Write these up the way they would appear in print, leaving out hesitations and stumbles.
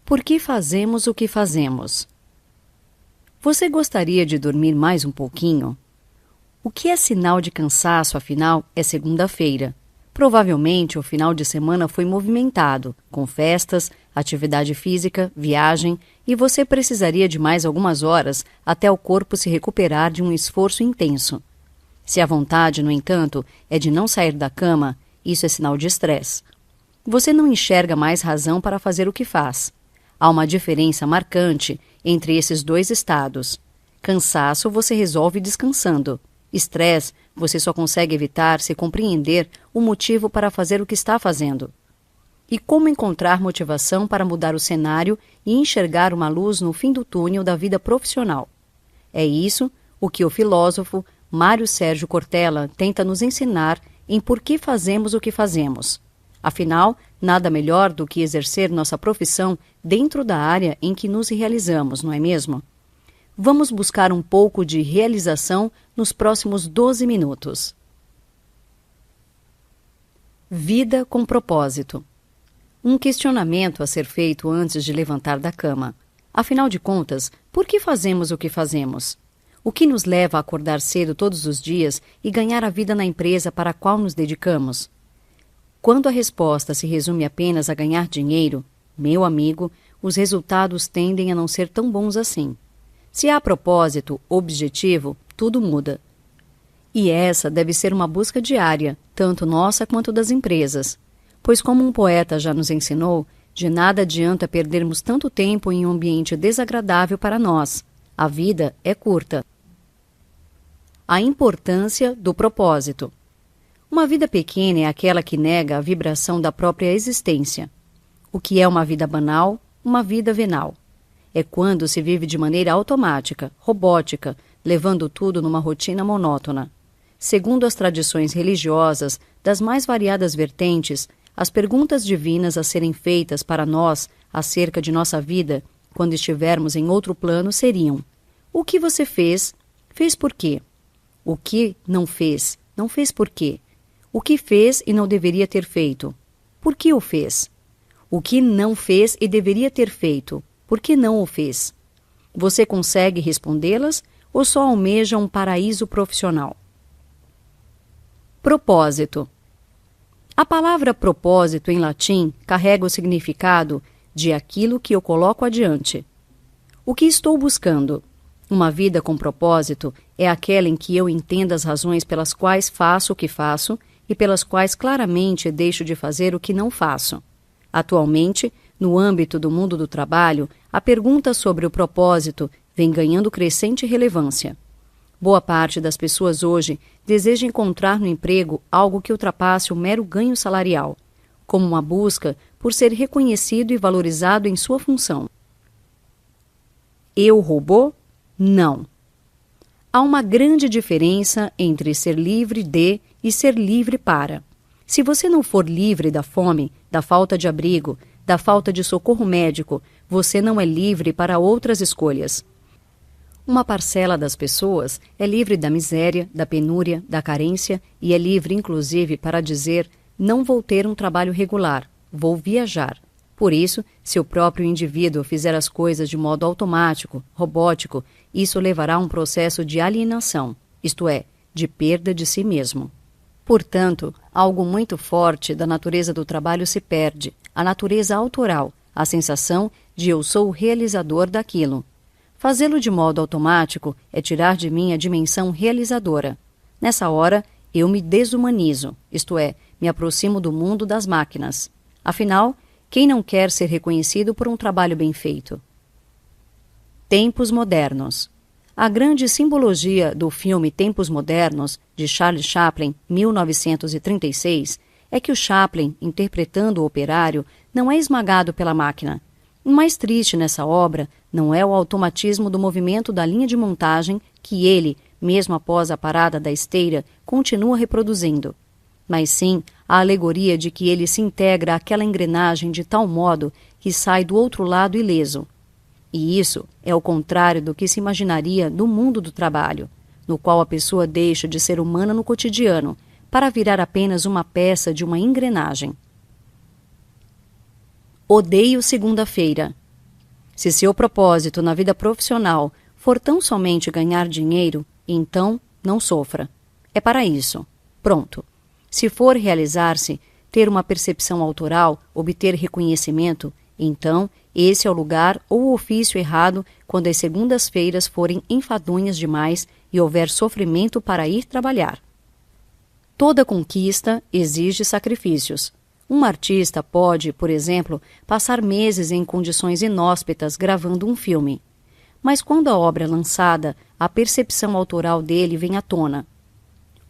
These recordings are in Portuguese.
Por que fazemos o que fazemos? Você gostaria de dormir mais um pouquinho? O que é sinal de cansaço, afinal, é segunda-feira. Provavelmente o final de semana foi movimentado, com festas, atividade física, viagem, e você precisaria de mais algumas horas até o corpo se recuperar de um esforço intenso. Se a vontade, no entanto, é de não sair da cama, isso é sinal de estresse. Você não enxerga mais razão para fazer o que faz. Há uma diferença marcante entre esses dois estados. Cansaço você resolve descansando. Estresse você só consegue evitar se compreender o motivo para fazer o que está fazendo. E como encontrar motivação para mudar o cenário e enxergar uma luz no fim do túnel da vida profissional? É isso o que o filósofo Mário Sérgio Cortella tenta nos ensinar em Por que Fazemos o que Fazemos. Afinal, nada melhor do que exercer nossa profissão dentro da área em que nos realizamos, não é mesmo? Vamos buscar um pouco de realização nos próximos 12 minutos. Vida com propósito. Um questionamento a ser feito antes de levantar da cama. Afinal de contas, por que fazemos o que fazemos? O que nos leva a acordar cedo todos os dias e ganhar a vida na empresa para a qual nos dedicamos? Quando a resposta se resume apenas a ganhar dinheiro, meu amigo, os resultados tendem a não ser tão bons assim. Se há propósito, objetivo, tudo muda. E essa deve ser uma busca diária, tanto nossa quanto das empresas. Pois, como um poeta já nos ensinou, de nada adianta perdermos tanto tempo em um ambiente desagradável para nós. A vida é curta. A importância do propósito. Uma vida pequena é aquela que nega a vibração da própria existência. O que é uma vida banal? Uma vida venal. É quando se vive de maneira automática, robótica, levando tudo numa rotina monótona. Segundo as tradições religiosas das mais variadas vertentes, as perguntas divinas a serem feitas para nós acerca de nossa vida, quando estivermos em outro plano, seriam: o que você fez? Fez por quê? O que não fez? Não fez por quê? O que fez e não deveria ter feito? Por que o fez? O que não fez e deveria ter feito? Por que não o fez? Você consegue respondê-las ou só almeja um paraíso profissional? Propósito. A palavra propósito em latim carrega o significado de aquilo que eu coloco adiante. O que estou buscando? Uma vida com propósito é aquela em que eu entenda as razões pelas quais faço o que faço e pelas quais claramente deixo de fazer o que não faço. Atualmente, no âmbito do mundo do trabalho, a pergunta sobre o propósito vem ganhando crescente relevância. Boa parte das pessoas hoje deseja encontrar no emprego algo que ultrapasse o mero ganho salarial, como uma busca por ser reconhecido e valorizado em sua função. Eu robô? Não. Há uma grande diferença entre ser livre de e ser livre para. Se você não for livre da fome, da falta de abrigo, da falta de socorro médico, você não é livre para outras escolhas. Uma parcela das pessoas é livre da miséria, da penúria, da carência e é livre, inclusive, para dizer: não vou ter um trabalho regular, vou viajar. Por isso, se o próprio indivíduo fizer as coisas de modo automático, robótico, isso levará a um processo de alienação, isto é, de perda de si mesmo. Portanto, algo muito forte da natureza do trabalho se perde, a natureza autoral, a sensação de eu sou o realizador daquilo. Fazê-lo de modo automático é tirar de mim a dimensão realizadora. Nessa hora, eu me desumanizo, isto é, me aproximo do mundo das máquinas. Afinal, quem não quer ser reconhecido por um trabalho bem feito? Tempos modernos. A grande simbologia do filme Tempos Modernos, de Charlie Chaplin, 1936, é que o Chaplin, interpretando o operário, não é esmagado pela máquina. O mais triste nessa obra não é o automatismo do movimento da linha de montagem que ele, mesmo após a parada da esteira, continua reproduzindo, mas sim a alegoria de que ele se integra àquela engrenagem de tal modo que sai do outro lado ileso. E isso é o contrário do que se imaginaria do mundo do trabalho, no qual a pessoa deixa de ser humana no cotidiano para virar apenas uma peça de uma engrenagem. Odeio segunda-feira. Se seu propósito na vida profissional for tão somente ganhar dinheiro, então não sofra. É para isso. Pronto. Se for realizar-se, ter uma percepção autoral, obter reconhecimento, então esse é o lugar ou o ofício errado quando as segundas-feiras forem enfadonhas demais e houver sofrimento para ir trabalhar. Toda conquista exige sacrifícios. Um artista pode, por exemplo, passar meses em condições inóspitas gravando um filme. Mas quando a obra é lançada, a percepção autoral dele vem à tona.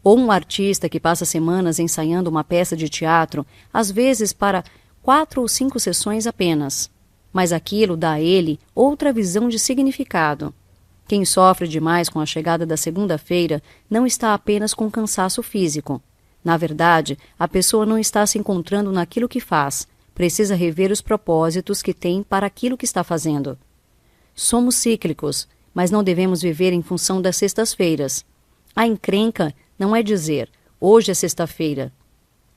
Ou um artista que passa semanas ensaiando uma peça de teatro, às vezes para 4 ou 5 sessões apenas. Mas aquilo dá a ele outra visão de significado. Quem sofre demais com a chegada da segunda-feira não está apenas com cansaço físico. Na verdade, a pessoa não está se encontrando naquilo que faz. Precisa rever os propósitos que tem para aquilo que está fazendo. Somos cíclicos, mas não devemos viver em função das sextas-feiras. A encrenca não é dizer, hoje é sexta-feira.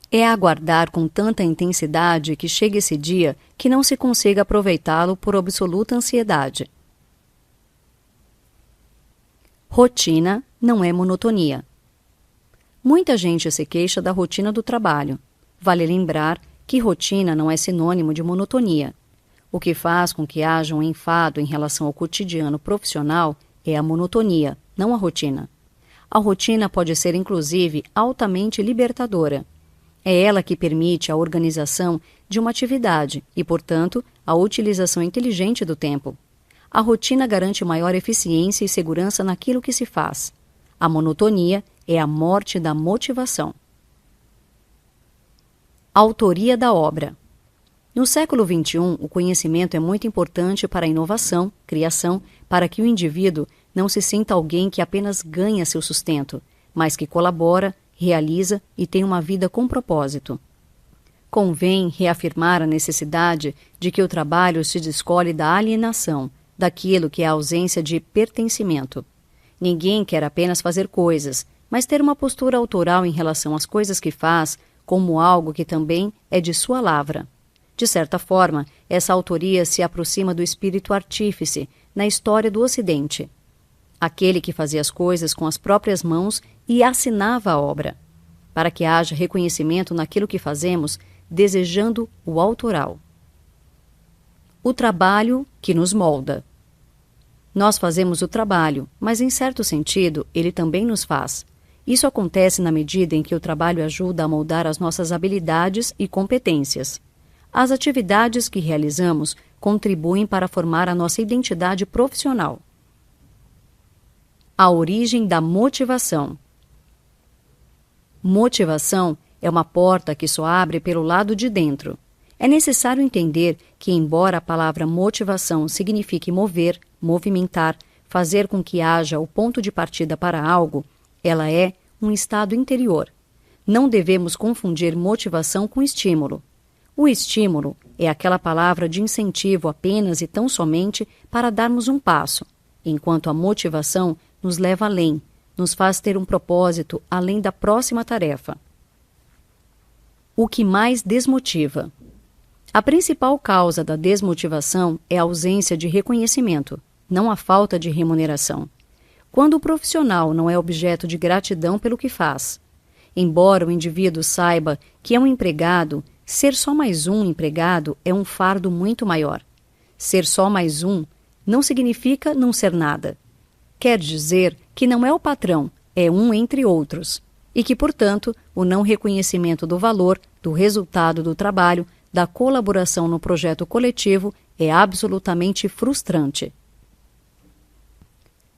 É aguardar com tanta intensidade que chegue esse dia que não se consiga aproveitá-lo por absoluta ansiedade. Rotina não é monotonia. Muita gente se queixa da rotina do trabalho. Vale lembrar que rotina não é sinônimo de monotonia. O que faz com que haja um enfado em relação ao cotidiano profissional é a monotonia, não a rotina. A rotina pode ser, inclusive, altamente libertadora. É ela que permite a organização de uma atividade e, portanto, a utilização inteligente do tempo. A rotina garante maior eficiência e segurança naquilo que se faz. A monotonia é a morte da motivação. Autoria da obra. No século XXI, o conhecimento é muito importante para a inovação, criação, para que o indivíduo não se sinta alguém que apenas ganha seu sustento, mas que colabora, realiza e tem uma vida com propósito. Convém reafirmar a necessidade de que o trabalho se descole da alienação, daquilo que é a ausência de pertencimento. Ninguém quer apenas fazer coisas, mas ter uma postura autoral em relação às coisas que faz, como algo que também é de sua lavra. De certa forma, essa autoria se aproxima do espírito artífice na história do Ocidente. Aquele que fazia as coisas com as próprias mãos e assinava a obra, para que haja reconhecimento naquilo que fazemos, desejando o autoral. O trabalho que nos molda. Nós fazemos o trabalho, mas em certo sentido, ele também nos faz. Isso acontece na medida em que o trabalho ajuda a moldar as nossas habilidades e competências. As atividades que realizamos contribuem para formar a nossa identidade profissional. A origem da motivação. Motivação é uma porta que só abre pelo lado de dentro. É necessário entender que, embora a palavra motivação signifique mover, movimentar, fazer com que haja o ponto de partida para algo, ela é um estado interior. Não devemos confundir motivação com estímulo. O estímulo é aquela palavra de incentivo apenas e tão somente para darmos um passo, enquanto a motivação nos leva além, nos faz ter um propósito além da próxima tarefa. O que mais desmotiva? A principal causa da desmotivação é a ausência de reconhecimento, não a falta de remuneração. Quando o profissional não é objeto de gratidão pelo que faz. Embora o indivíduo saiba que é um empregado, ser só mais um empregado é um fardo muito maior. Ser só mais um não significa não ser nada. Quer dizer que não é o patrão, é um entre outros. E que, portanto, o não reconhecimento do valor, do resultado do trabalho, da colaboração no projeto coletivo é absolutamente frustrante.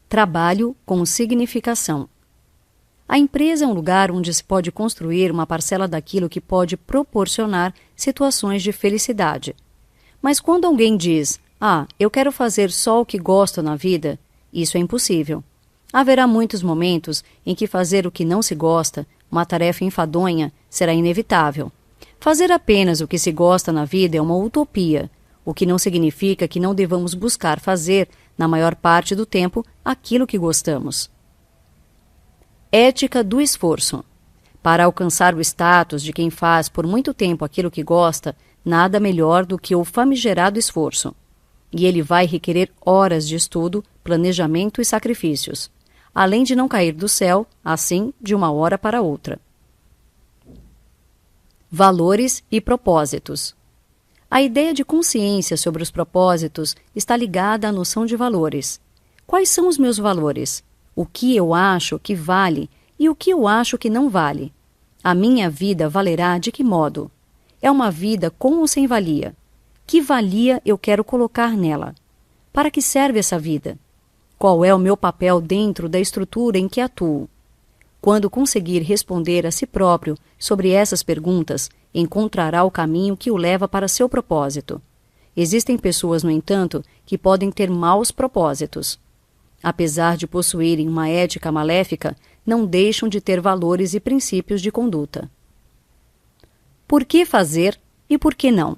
Trabalho com significação. A empresa é um lugar onde se pode construir uma parcela daquilo que pode proporcionar situações de felicidade. Mas quando alguém diz, eu quero fazer só o que gosto na vida, isso é impossível. Haverá muitos momentos em que fazer o que não se gosta, uma tarefa enfadonha, será inevitável. Fazer apenas o que se gosta na vida é uma utopia, o que não significa que não devamos buscar fazer, na maior parte do tempo, aquilo que gostamos. Ética do esforço. Para alcançar o status de quem faz por muito tempo aquilo que gosta, nada melhor do que o famigerado esforço. e ele vai requerer horas de estudo, planejamento e sacrifícios, além de não cair do céu, assim, de uma hora para outra. Valores e propósitos. A ideia de consciência sobre os propósitos está ligada à noção de valores. Quais são os meus valores? O que eu acho que vale e o que eu acho que não vale? A minha vida valerá de que modo? É uma vida com ou sem valia? Que valia eu quero colocar nela? Para que serve essa vida? Qual é o meu papel dentro da estrutura em que atuo? Quando conseguir responder a si próprio sobre essas perguntas, encontrará o caminho que o leva para seu propósito. Existem pessoas, no entanto, que podem ter maus propósitos. Apesar de possuírem uma ética maléfica, não deixam de ter valores e princípios de conduta. Por que fazer e por que não?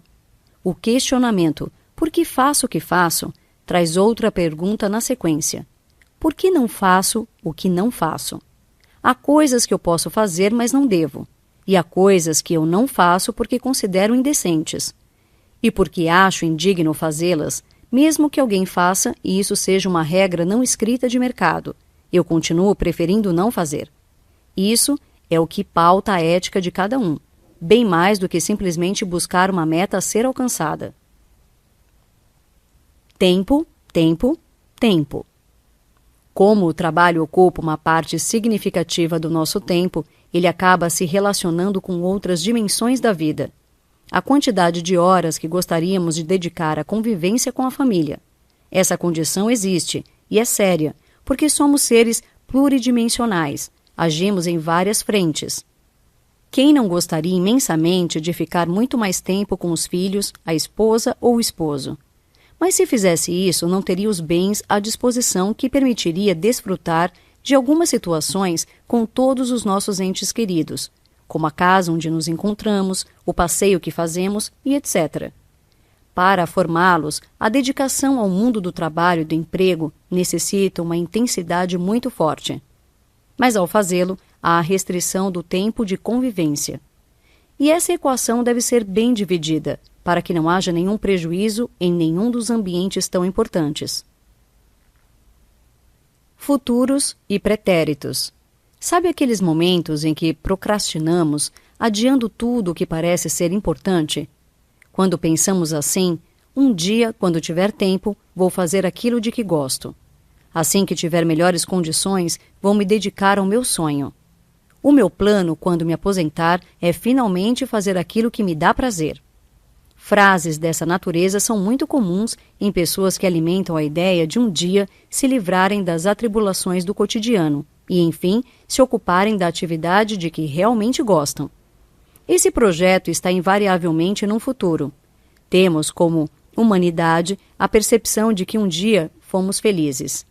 O questionamento "por que faço o que faço?" traz outra pergunta na sequência. Por que não faço o que não faço? Há coisas que eu posso fazer, mas não devo. E há coisas que eu não faço porque considero indecentes. E porque acho indigno fazê-las, mesmo que alguém faça e isso seja uma regra não escrita de mercado, eu continuo preferindo não fazer. Isso é o que pauta a ética de cada um, bem mais do que simplesmente buscar uma meta a ser alcançada. Tempo, tempo, tempo. Como o trabalho ocupa uma parte significativa do nosso tempo, ele acaba se relacionando com outras dimensões da vida. A quantidade de horas que gostaríamos de dedicar à convivência com a família. Essa condição existe, e é séria, porque somos seres pluridimensionais, agimos em várias frentes. Quem não gostaria imensamente de ficar muito mais tempo com os filhos, a esposa ou o esposo? Mas se fizesse isso, não teria os bens à disposição que permitiria desfrutar de algumas situações com todos os nossos entes queridos, como a casa onde nos encontramos, o passeio que fazemos e etc. Para formá-los, a dedicação ao mundo do trabalho e do emprego necessita uma intensidade muito forte. Mas ao fazê-lo, há a restrição do tempo de convivência. E essa equação deve ser bem dividida, para que não haja nenhum prejuízo em nenhum dos ambientes tão importantes. Futuros e pretéritos. Sabe aqueles momentos em que procrastinamos, adiando tudo o que parece ser importante? Quando pensamos assim, um dia, quando tiver tempo, vou fazer aquilo de que gosto. Assim que tiver melhores condições, vou me dedicar ao meu sonho. O meu plano, quando me aposentar, é finalmente fazer aquilo que me dá prazer. Frases dessa natureza são muito comuns em pessoas que alimentam a ideia de um dia se livrarem das atribulações do cotidiano e, enfim, se ocuparem da atividade de que realmente gostam. Esse projeto está invariavelmente no futuro. Temos, como humanidade, a percepção de que um dia fomos felizes.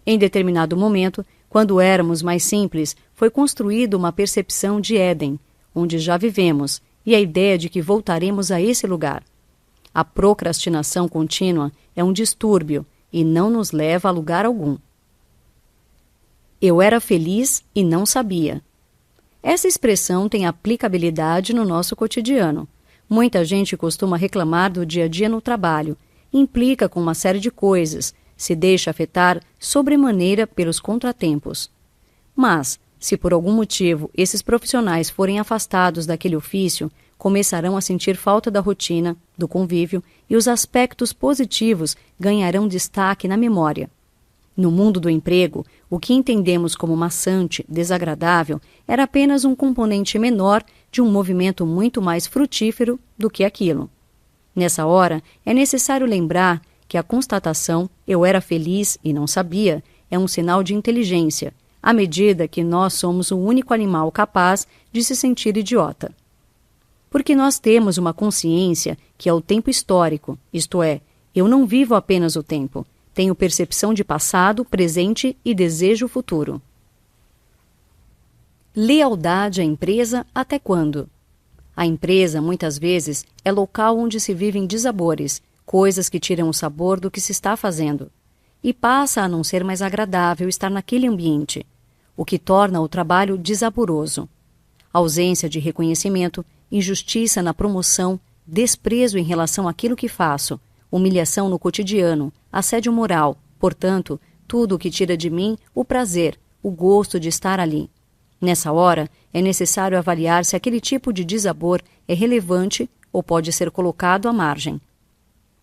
Em determinado momento, quando éramos mais simples, foi construída uma percepção de Éden, onde já vivemos, e a ideia de que voltaremos a esse lugar. A procrastinação contínua é um distúrbio e não nos leva a lugar algum. Eu era feliz e não sabia. Essa expressão tem aplicabilidade no nosso cotidiano. Muita gente costuma reclamar do dia a dia no trabalho, implica com uma série de coisas, se deixa afetar sobremaneira pelos contratempos. Mas, se por algum motivo esses profissionais forem afastados daquele ofício, começarão a sentir falta da rotina, do convívio, e os aspectos positivos ganharão destaque na memória. No mundo do emprego, o que entendemos como maçante, desagradável, era apenas um componente menor de um movimento muito mais frutífero do que aquilo. Nessa hora, é necessário lembrar que a constatação "eu era feliz e não sabia" é um sinal de inteligência, à medida que nós somos o único animal capaz de se sentir idiota. Porque nós temos uma consciência que é o tempo histórico, isto é, eu não vivo apenas o tempo, tenho percepção de passado, presente e desejo futuro. Lealdade à empresa até quando? A empresa, muitas vezes, é local onde se vivem dissabores, coisas que tiram o sabor do que se está fazendo, e passa a não ser mais agradável estar naquele ambiente, o que torna o trabalho desaboroso. Ausência de reconhecimento, injustiça na promoção, desprezo em relação àquilo que faço, humilhação no cotidiano, assédio moral, portanto, tudo o que tira de mim o prazer, o gosto de estar ali. Nessa hora, é necessário avaliar se aquele tipo de desabor é relevante ou pode ser colocado à margem.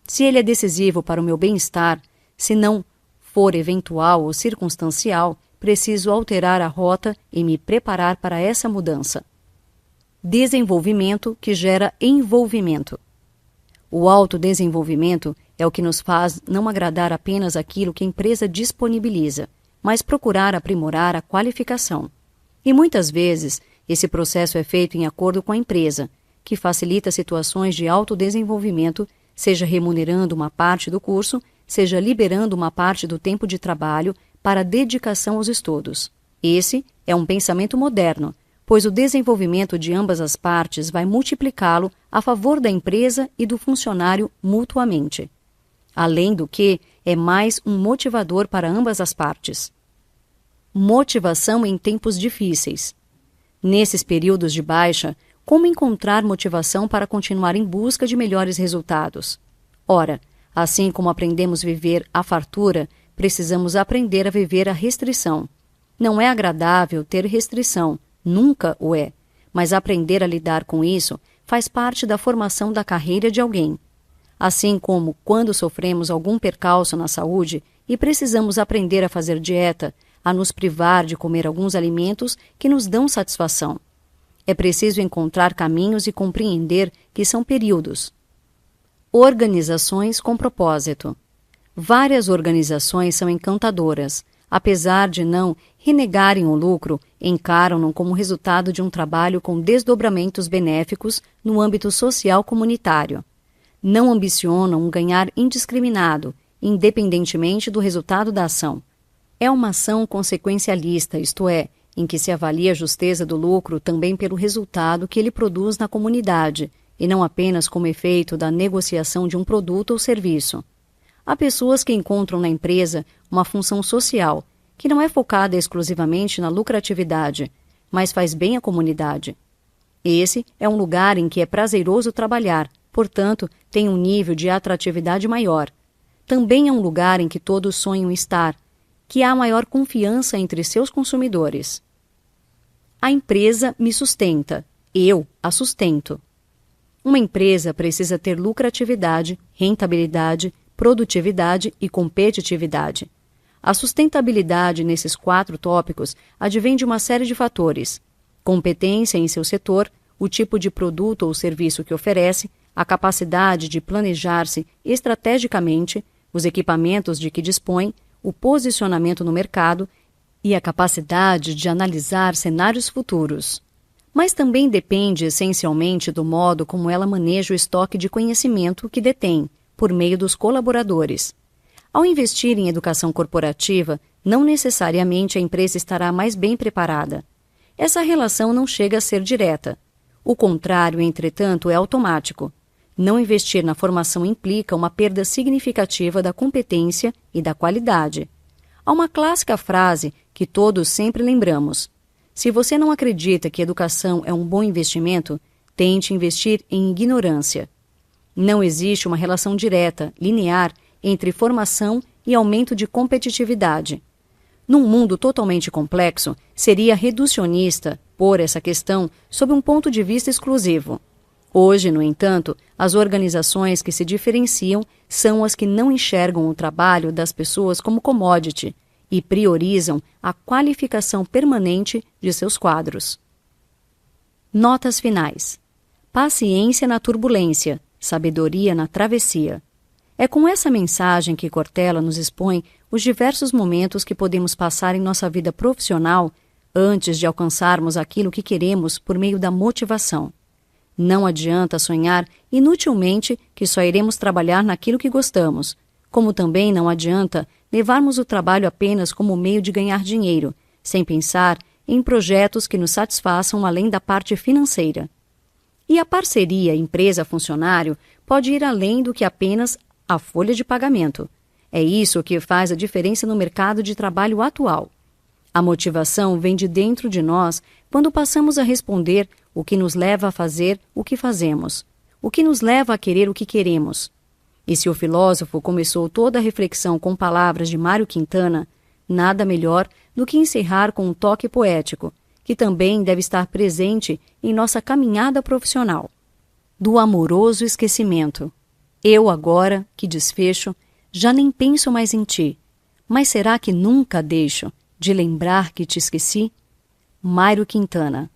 Se ele é decisivo para o meu bem-estar, se não for eventual ou circunstancial, preciso alterar a rota e me preparar para essa mudança. Desenvolvimento que gera envolvimento. O autodesenvolvimento é o que nos faz não agradar apenas aquilo que a empresa disponibiliza, mas procurar aprimorar a qualificação. E muitas vezes, esse processo é feito em acordo com a empresa, que facilita situações de autodesenvolvimento, seja remunerando uma parte do curso, seja liberando uma parte do tempo de trabalho para dedicação aos estudos. Esse é um pensamento moderno, pois o desenvolvimento de ambas as partes vai multiplicá-lo a favor da empresa e do funcionário mutuamente. Além do que, é mais um motivador para ambas as partes. Motivação em tempos difíceis. Nesses períodos de baixa, como encontrar motivação para continuar em busca de melhores resultados? Ora, assim como aprendemos a viver a fartura, precisamos aprender a viver a restrição. Não é agradável ter restrição, nunca o é, mas aprender a lidar com isso faz parte da formação da carreira de alguém. Assim como, quando sofremos algum percalço na saúde e precisamos aprender a fazer dieta, a nos privar de comer alguns alimentos que nos dão satisfação. É preciso encontrar caminhos e compreender que são períodos. Organizações com propósito. Várias organizações são encantadoras. Apesar de não renegarem o lucro, encaram-no como resultado de um trabalho com desdobramentos benéficos no âmbito social comunitário. Não ambicionam um ganhar indiscriminado, independentemente do resultado da ação. É uma ação consequencialista, isto é, em que se avalia a justeza do lucro também pelo resultado que ele produz na comunidade, e não apenas como efeito da negociação de um produto ou serviço. Há pessoas que encontram na empresa uma função social, que não é focada exclusivamente na lucratividade, mas faz bem à comunidade. Esse é um lugar em que é prazeroso trabalhar, portanto, tem um nível de atratividade maior. Também é um lugar em que todos sonham estar, que há maior confiança entre seus consumidores. A empresa me sustenta, eu a sustento. Uma empresa precisa ter lucratividade, rentabilidade, produtividade e competitividade. A sustentabilidade nesses 4 tópicos advém de uma série de fatores: competência em seu setor, o tipo de produto ou serviço que oferece, a capacidade de planejar-se estrategicamente, os equipamentos de que dispõe, o posicionamento no mercado e a capacidade de analisar cenários futuros. Mas também depende essencialmente do modo como ela maneja o estoque de conhecimento que detém, por meio dos colaboradores. Ao investir em educação corporativa, não necessariamente a empresa estará mais bem preparada. Essa relação não chega a ser direta. O contrário, entretanto, é automático. Não investir na formação implica uma perda significativa da competência e da qualidade. Há uma clássica frase que todos sempre lembramos: se você não acredita que educação é um bom investimento, tente investir em ignorância. Não existe uma relação direta, linear, entre formação e aumento de competitividade. Num mundo totalmente complexo, seria reducionista pôr essa questão sob um ponto de vista exclusivo. Hoje, no entanto, as organizações que se diferenciam são as que não enxergam o trabalho das pessoas como commodity e priorizam a qualificação permanente de seus quadros. Notas finais. Paciência na turbulência, sabedoria na travessia. É com essa mensagem que Cortella nos expõe os diversos momentos que podemos passar em nossa vida profissional antes de alcançarmos aquilo que queremos por meio da motivação. Não adianta sonhar inutilmente que só iremos trabalhar naquilo que gostamos, como também não adianta levarmos o trabalho apenas como meio de ganhar dinheiro, sem pensar em projetos que nos satisfaçam além da parte financeira. E a parceria empresa-funcionário pode ir além do que apenas a folha de pagamento. É isso que faz a diferença no mercado de trabalho atual. A motivação vem de dentro de nós quando passamos a responder o que nos leva a fazer o que fazemos, o que nos leva a querer o que queremos. E se o filósofo começou toda a reflexão com palavras de Mário Quintana, nada melhor do que encerrar com um toque poético, que também deve estar presente em nossa caminhada profissional. Do amoroso esquecimento. Eu agora, que desfecho, já nem penso mais em ti, mas será que nunca deixo de lembrar que te esqueci? Mário Quintana.